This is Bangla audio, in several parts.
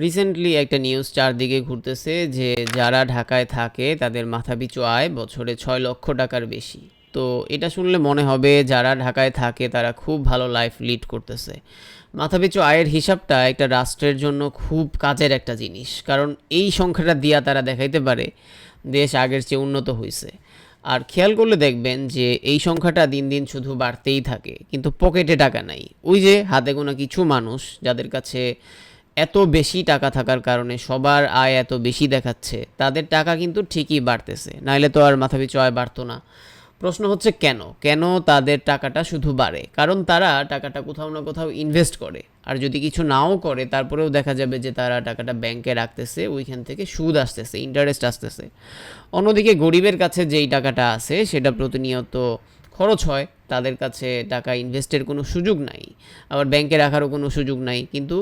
রিসেন্টলি একটা নিউজ চারদিকে ঘুরতেছে যে যারা ঢাকায় থাকে তাদের মাথাপিছু আয় বছরে 6 লক্ষ টাকার বেশি। তো এটা শুনলে মনে হবে যারা ঢাকায় থাকে তারা খুব ভালো লাইফ লিড করতেছে। মাথাপিছু আয়ের হিসাবটা একটা রাষ্ট্রের জন্য খুব কাজের একটা জিনিস, কারণ এই সংখ্যাটা দিয়া তারা দেখাইতে পারে দেশ আগের চেয়ে উন্নত হয়েছে। আর খেয়াল করলে দেখবেন যে এই সংখ্যাটা দিন দিন শুধু বাড়তেই থাকে, কিন্তু পকেটে টাকা নাই। ওই যে হাতে গোনা কিছু মানুষ যাদের কাছে এত বেশি টাকা থাকার কারণে সবার আয় এত বেশি দেখাচ্ছে, তাদের টাকা কিন্তু ঠিকই বাড়তেছে, নাইলে তো আর মাথাপিছু আয় বাড়তো না। প্রশ্ন হচ্ছে কেন কেন তাদের টাকাটা শুধু বাড়ে? কারণ তারা টাকাটা কোথাও না কোথাও ইনভেস্ট করে। আর যদি কিছু নাও করে তারপরেও দেখা যাবে যে তারা টাকাটা ব্যাংকে রাখতেছে, ওইখান থেকে সুদ আসতেছে, ইন্টারেস্ট আসতেছে। অন্যদিকে গরিবের কাছে যেই টাকাটা আছে সেটা প্রতিনিয়ত খরচ হয়, তাদের কাছে টাকা ইনভেস্টের কোনো সুযোগ নাই, আবার ব্যাংকে রাখারও কোনো সুযোগ নাই, কিন্তু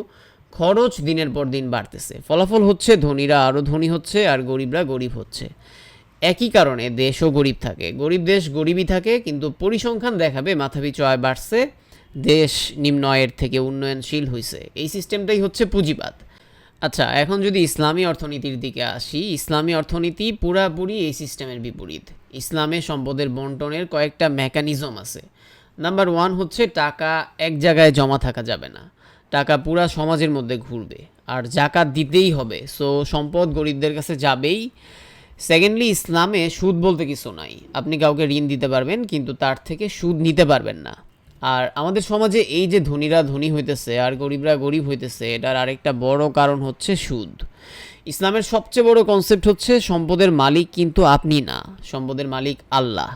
খরচ দিনের পর দিন বাড়তেছে। ফলাফল হচ্ছে ধনীরা আরও ধনী হচ্ছে আর গরিবরা গরিব হচ্ছে। একই কারণে দেশও গরিব থাকে, গরিব দেশ গরিবই থাকে, কিন্তু পরিসংখ্যান দেখাবে মাথাপিছু আয় বাড়ছে, দেশ নিম্ন আয়ের থেকে উন্নয়নশীল হয়েছে। এই সিস্টেমটাই হচ্ছে পুঁজিবাদ। আচ্ছা, এখন যদি ইসলামী অর্থনীতির দিকে আসি, ইসলামী অর্থনীতি পুরাপুরি এই সিস্টেমের বিপরীত। ইসলামে সম্পদের বন্টনের কয়েকটা মেকানিজম আছে। নাম্বার ওয়ান হচ্ছে টাকা এক জায়গায় জমা থাকা যাবে না, টাকা পুরা সমাজের মধ্যে ঘুরবে, আর জাকাত দিতেই হবে, সো সম্পদ গরিবদের কাছে যাবেই। সেকেন্ডলি, ইসলামে সুদ বলতে কিছু নাই। আপনি কাউকে ঋণ দিতে পারবেন, কিন্তু তার থেকে সুদ নিতে পারবেন না। আর আমাদের সমাজে এই যে ধনীরা ধনী হইতেছে আর গরিবরা গরিব হইতেছে, এটার আরেকটা বড় কারণ হচ্ছে সুদ। ইসলামের সবচেয়ে বড় কনসেপ্ট হচ্ছে সম্পদের মালিক কিন্তু আপনি না, সম্পদের মালিক আল্লাহ।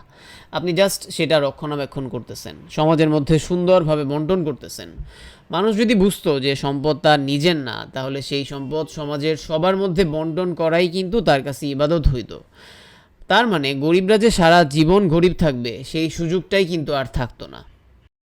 আপনি জাস্ট সেটা রক্ষণাবেক্ষণ করতেছেন, সমাজের মধ্যে সুন্দরভাবে বন্টন করতেছেন। মানুষ যদি বুঝতো যে সম্পদ তার নিজের না, তাহলে সেই সম্পদ সমাজের সবার মধ্যে বন্টন করাই কিন্তু তার কাছে ইবাদত হইত। তার মানে গরিবরা যে সারা জীবন গরিব থাকবে সেই সুযোগটাই কিন্তু আর থাকতো না।